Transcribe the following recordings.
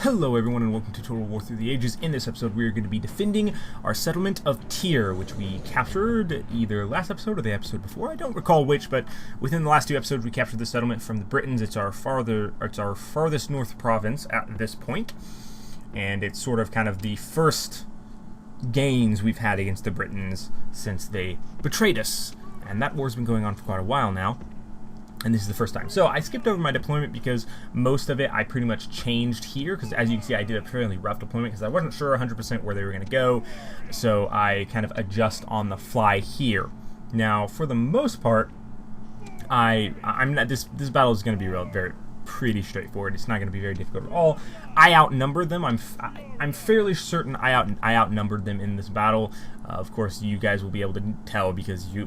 Hello everyone and welcome to Total War Through the Ages. In this episode we are going to be defending our settlement of Tyr, which we captured either last episode or the episode before. I don't recall which, but within the last two episodes we captured the settlement from the Britons. It's our farthest north province at this point, and it's sort of kind of the first gains we've had against the Britons since they betrayed us. And that war's been going on for quite a while now. And this is the first time. So I skipped over my deployment because most of it I pretty much changed here. Because as you can see, I did a fairly rough deployment because I wasn't sure 100% where they were going to go. So I kind of adjust on the fly here. Now, for the most part, I'm not. This battle is going to be pretty straightforward. It's not going to be very difficult at all. I outnumbered them. I'm fairly certain I outnumbered them in this battle. Of course, you guys will be able to tell because you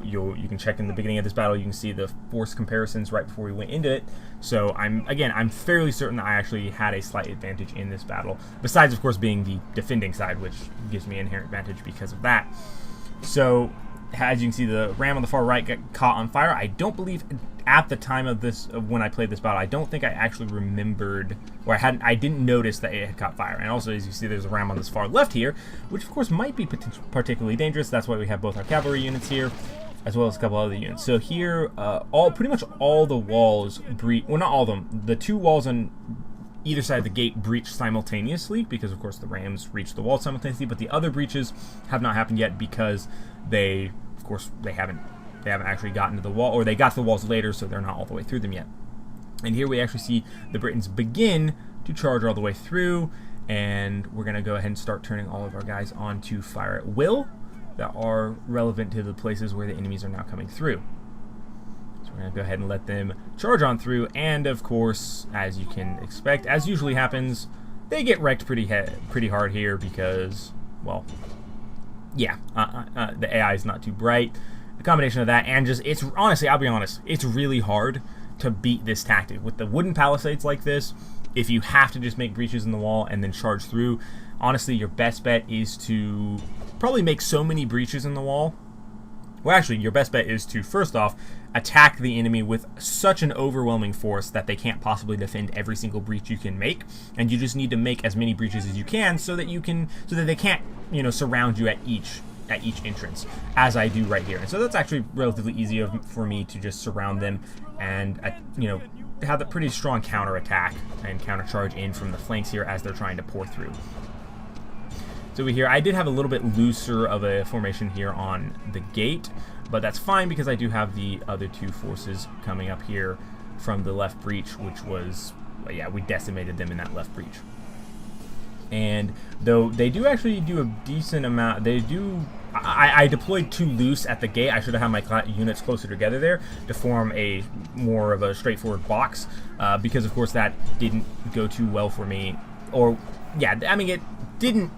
can check in the beginning of this battle. You can see the force comparisons right before we went into it. So I'm fairly certain that I actually had a slight advantage in this battle. Besides, of course, being the defending side, which gives me inherent advantage because of that. So, as you can see, the ram on the far right got caught on fire. I don't believe at the time of when I played this battle, I don't think I actually remembered, or I didn't notice that it had caught fire. And also, as you see, there's a ram on this far left here, which of course might be particularly dangerous. That's why we have both our cavalry units here, as well as a couple other units. So here, pretty much all the walls breach. Well, not all of them. The two walls on either side of the gate breach simultaneously, because of course the rams reached the wall simultaneously. But the other breaches have not happened yet because they haven't actually gotten to the wall, or they got to the walls later, so they're not all the way through them yet. And here we actually see the Britons begin to charge all the way through, and we're going to go ahead and start turning all of our guys on to fire at will that are relevant to the places where the enemies are now coming through. So we're going to go ahead and let them charge on through, and of course, as you can expect, as usually happens, they get wrecked pretty hard here because, well, yeah, the AI is not too bright. The combination of that and just, honestly, I'll be honest, it's really hard to beat this tactic. With the wooden palisades like this, if you have to just make breaches in the wall and then charge through, honestly, your best bet is to probably make so many breaches in the wall. Well, actually, your best bet is to, first off, attack the enemy with such an overwhelming force that they can't possibly defend every single breach you can make, and you just need to make as many breaches as you can so that they can't, surround you at each entrance, as I do right here. And so that's actually relatively easy for me to just surround them and have a pretty strong counter attack and counter charge in from the flanks here as they're trying to pour through. So I did have a little bit looser of a formation here on the gate, but that's fine because I do have the other two forces coming up here from the left breach, which was, we decimated them in that left breach. And though they do actually do a decent amount, I deployed too loose at the gate. I should have had my units closer together there to form a more of a straightforward box, because of course that didn't go too well for me. It didn't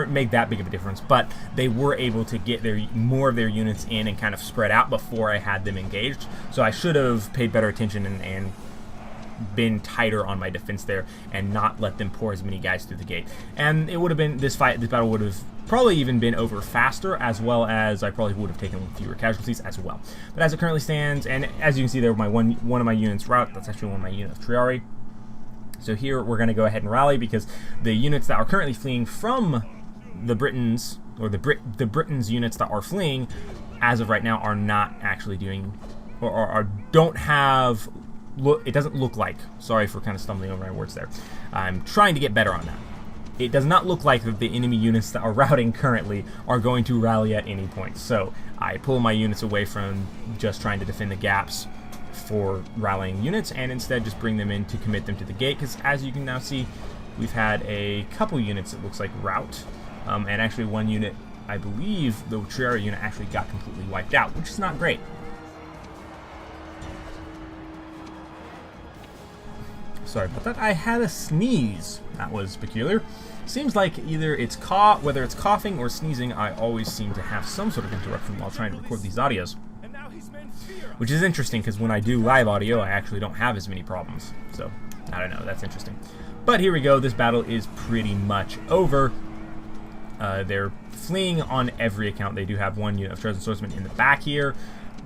make that big of a difference, but they were able to get more of their units in and kind of spread out before I had them engaged. So I should have paid better attention and been tighter on my defense there and not let them pour as many guys through the gate. And it would have been, this battle would have probably even been over faster, as well as I probably would have taken fewer casualties as well. But as it currently stands, and as you can see there, one of my units route, that's actually one of my units of Triari. So here we're going to go ahead and rally because the units that are currently fleeing from the Britons, or the Britons units that are fleeing, as of right now, are not actually doing, or don't have. It doesn't look like, sorry for kind of stumbling over my words there, I'm trying to get better on that. It does not look like that the enemy units that are routing currently are going to rally at any point. So I pull my units away from just trying to defend the gaps for rallying units and instead just bring them in to commit them to the gate, because as you can now see, we've had a couple units, it looks like, rout. And actually one unit, I believe the Triari unit actually got completely wiped out, which is not great. Sorry about that. I had a sneeze. That was peculiar. Seems like either whether it's coughing or sneezing, I always seem to have some sort of interruption while trying to record these audios. Which is interesting because when I do live audio, I actually don't have as many problems. So, I don't know. That's interesting. But here we go. This battle is pretty much over. They're fleeing on every account. They do have one unit of Chosen Swordsmen in the back here.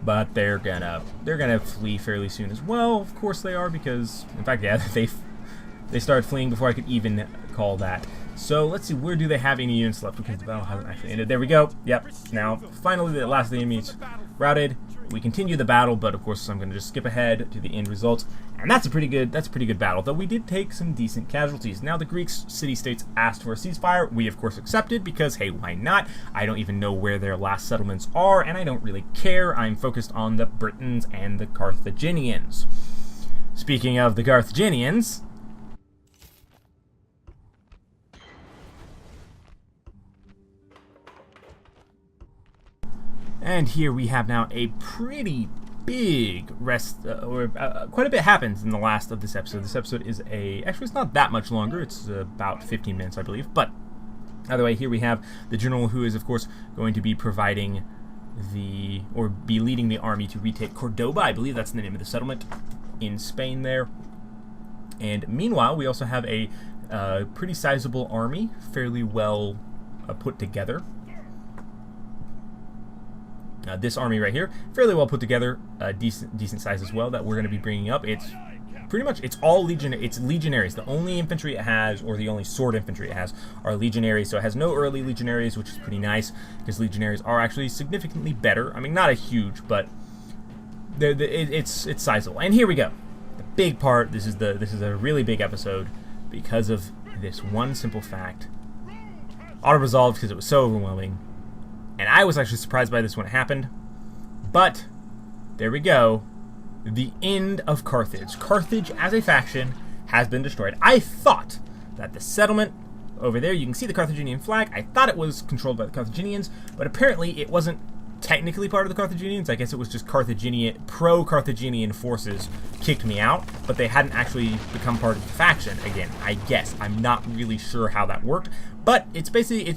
But they're gonna flee fairly soon as well. Of course they are, because in fact, yeah, they started fleeing before I could even call that. So let's see, where do they have any units left? Because the battle hasn't actually ended. There we go. Yep. Now, finally, the last of the enemies routed. We continue the battle, but of course I'm going to just skip ahead to the end results, and that's a pretty good battle. Though we did take some decent casualties. Now the Greek city-states asked for a ceasefire. We of course accepted because hey, why not? I don't even know where their last settlements are, and I don't really care. I'm focused on the Britons and the Carthaginians. Speaking of the Carthaginians, and here we have now a pretty big rest, quite a bit happens in the last of this episode. This episode is actually it's not that much longer, it's about 15 minutes I believe, but either way, here we have the general who is of course going to be providing be leading the army to retake Cordoba. I believe that's the name of the settlement in Spain there. And meanwhile, we also have a pretty sizable army, fairly well put together. This army right here, fairly well put together, decent size as well, that we're going to be bringing up. It's pretty much, it's legionaries. The only infantry it has, or the only sword infantry it has, are legionaries. So it has no early legionaries, which is pretty nice, because legionaries are actually significantly better. I mean, not a huge, but it's sizable. And here we go, the big part. This is a really big episode because of this one simple fact. Auto-resolved because it was so overwhelming. And I was actually surprised by this when it happened. But, there we go. The end of Carthage. Carthage, as a faction, has been destroyed. I thought that the settlement over there, you can see the Carthaginian flag. I thought it was controlled by the Carthaginians, but apparently it wasn't technically part of the Carthaginians. I guess it was just pro-Carthaginian forces kicked me out, but they hadn't actually become part of the faction again, I guess. I'm not really sure how that worked, but it's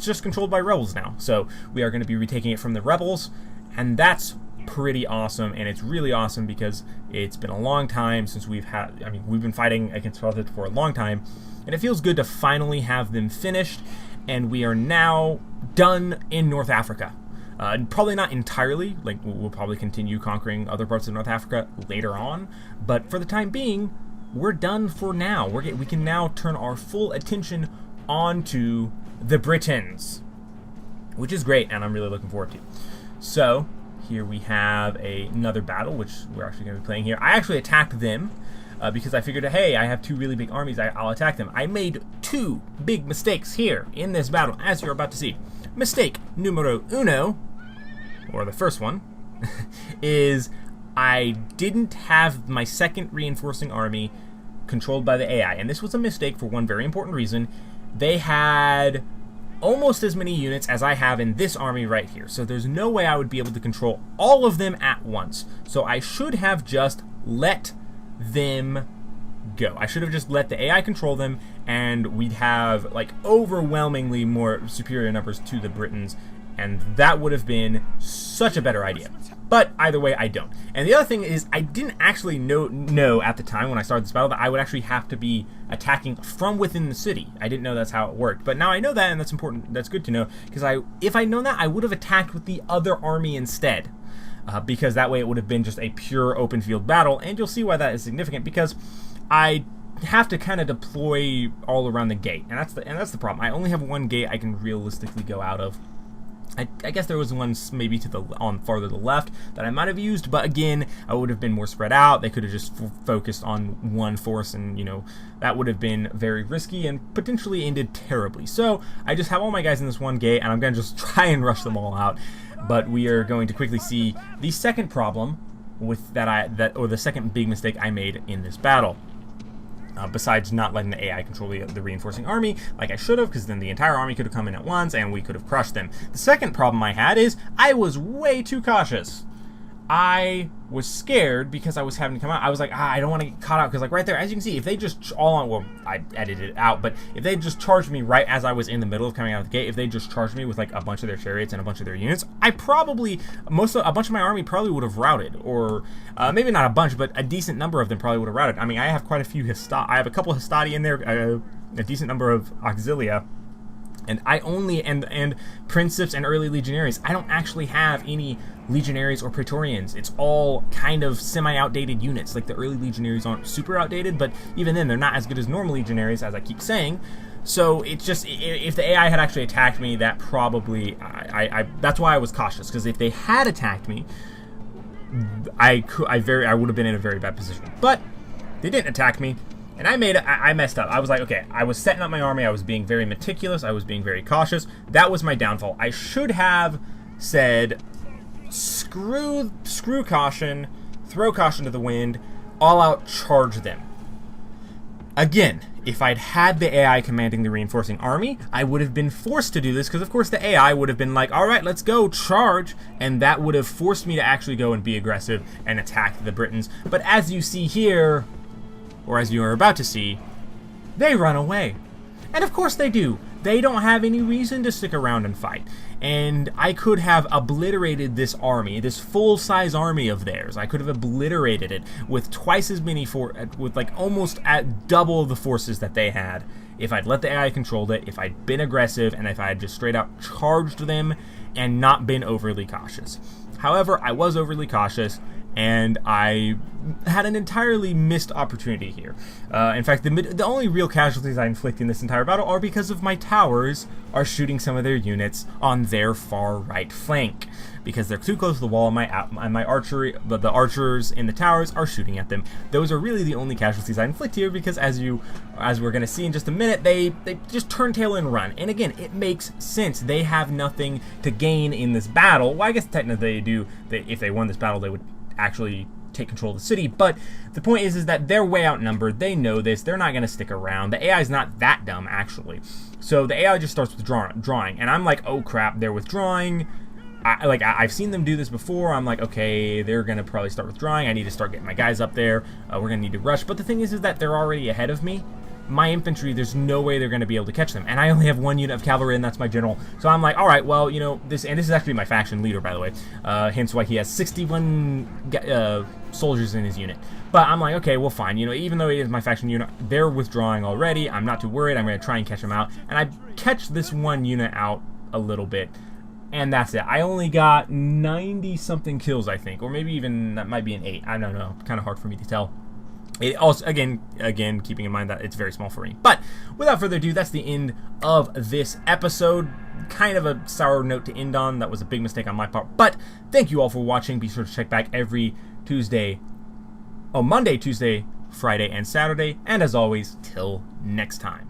just controlled by rebels now. So we are going to be retaking it from the rebels, and that's pretty awesome. And it's really awesome because it's been a long time since we've been fighting against Carthage for a long time, and it feels good to finally have them finished, and we are now done in North Africa. Probably not entirely, like we'll probably continue conquering other parts of North Africa later on, but for the time being, we're done for now. We can now turn our full attention onto the Britons, which is great, and I'm really looking forward to. So, here we have another battle, which we're actually going to be playing here. I actually attacked them, because I figured, hey, I have two really big armies, I'll attack them. I made two big mistakes here in this battle, as you're about to see. Mistake numero uno, or the first one, is I didn't have my second reinforcing army controlled by the AI. And this was a mistake for one very important reason. They had almost as many units as I have in this army right here. So there's no way I would be able to control all of them at once. So I should have just let them go. I should have just let the AI control them, and we'd have like overwhelmingly more superior numbers to the Britons, and that would have been such a better idea. But either way, I don't. And the other thing is, I didn't actually know at the time when I started this battle that I would actually have to be attacking from within the city. I didn't know that's how it worked. But now I know that, and that's important. That's good to know, because if I'd known that, I would have attacked with the other army instead. Because that way it would have been just a pure open field battle, and you'll see why that is significant, because I have to kind of deploy all around the gate, and that's the problem. I only have one gate I can realistically go out of. I guess there was one maybe farther to the left that I might have used, but again, I would have been more spread out. They could have just focused on one force, and that would have been very risky and potentially ended terribly. So I just have all my guys in this one gate, and I'm going to just try and rush them all out. But we are going to quickly see the second problem with or the second big mistake I made in this battle. Besides not letting the AI control the reinforcing army like I should have, because then the entire army could have come in at once and we could have crushed them. The second problem I had is I was way too cautious. I was scared because I was having to come out. I was like, I don't want to get caught out, because like right there, as you can see, if they just I edited it out, but if they just charged me right as I was in the middle of coming out of the gate, if they just charged me with like a bunch of their chariots and a bunch of their units, a bunch of my army probably would have routed, or maybe not a bunch, but a decent number of them probably would have routed. I mean, I have quite a few I have a couple Hastati in there, a decent number of Auxilia. And and Princeps and early legionaries. I don't actually have any legionaries or praetorians. It's all kind of semi-outdated units. Like the early legionaries aren't super outdated, but even then they're not as good as normal legionaries, as I keep saying. So it's just, if the AI had actually attacked me, that probably, that's why I was cautious, because if they had attacked me, I would have been in a very bad position. But they didn't attack me, and I messed up. I was like, okay, I was setting up my army, I was being very meticulous, I was being very cautious. That was my downfall. I should have said, screw caution, throw caution to the wind, all out charge them. Again, if I'd had the AI commanding the reinforcing army, I would have been forced to do this, because of course the AI would have been like, alright, let's go, charge, and that would have forced me to actually go and be aggressive and attack the Britons. But as you see here, or as you are about to see, they run away. And of course they do. They don't have any reason to stick around and fight. And I could have obliterated this army, this full-size army of theirs. I could have obliterated it with twice as many, with like almost at double the forces that they had, if I'd let the AI control it, if I'd been aggressive, and if I had just straight out charged them and not been overly cautious. However, I was overly cautious, and I had an entirely missed opportunity here. In fact, the only real casualties I inflict in this entire battle are because of my towers are shooting some of their units on their far right flank, because they're too close to the wall, and my archery, but the archers in the towers are shooting at them. Those are really the only casualties I inflict here, because as we're going to see in just a minute, they just turn tail and run. And again, it makes sense. They have nothing to gain in this battle. Well, I guess technically they do. If they won this battle, they would actually take control of the city, but the point is that they're way outnumbered. They know this. They're not going to stick around. The AI is not that dumb, actually. So the AI just starts withdrawing, and I'm like, oh crap, they're withdrawing. I've seen them do this before. I'm like, okay, they're going to probably start withdrawing. I need to start getting my guys up there. We're going to need to rush. But the thing is that they're already ahead of me. My infantry, there's no way they're going to be able to catch them. And I only have one unit of cavalry, and that's my general. So I'm like, all right, well, you know, this is actually my faction leader, by the way. Hence why he has 61 soldiers in his unit. But I'm like, okay, well, fine. You know, even though he is my faction unit, they're withdrawing already. I'm not too worried. I'm going to try and catch them out. And I catch this one unit out a little bit. And that's it. I only got 90-something kills, I think. Or maybe even, that might be an 8. I don't know. Kind of hard for me to tell. It also, again, keeping in mind that it's very small for me. But without further ado, that's the end of this episode. Kind of a sour note to end on. That was a big mistake on my part. But thank you all for watching. Be sure to check back every Monday, Tuesday, Friday, and Saturday. And as always, till next time.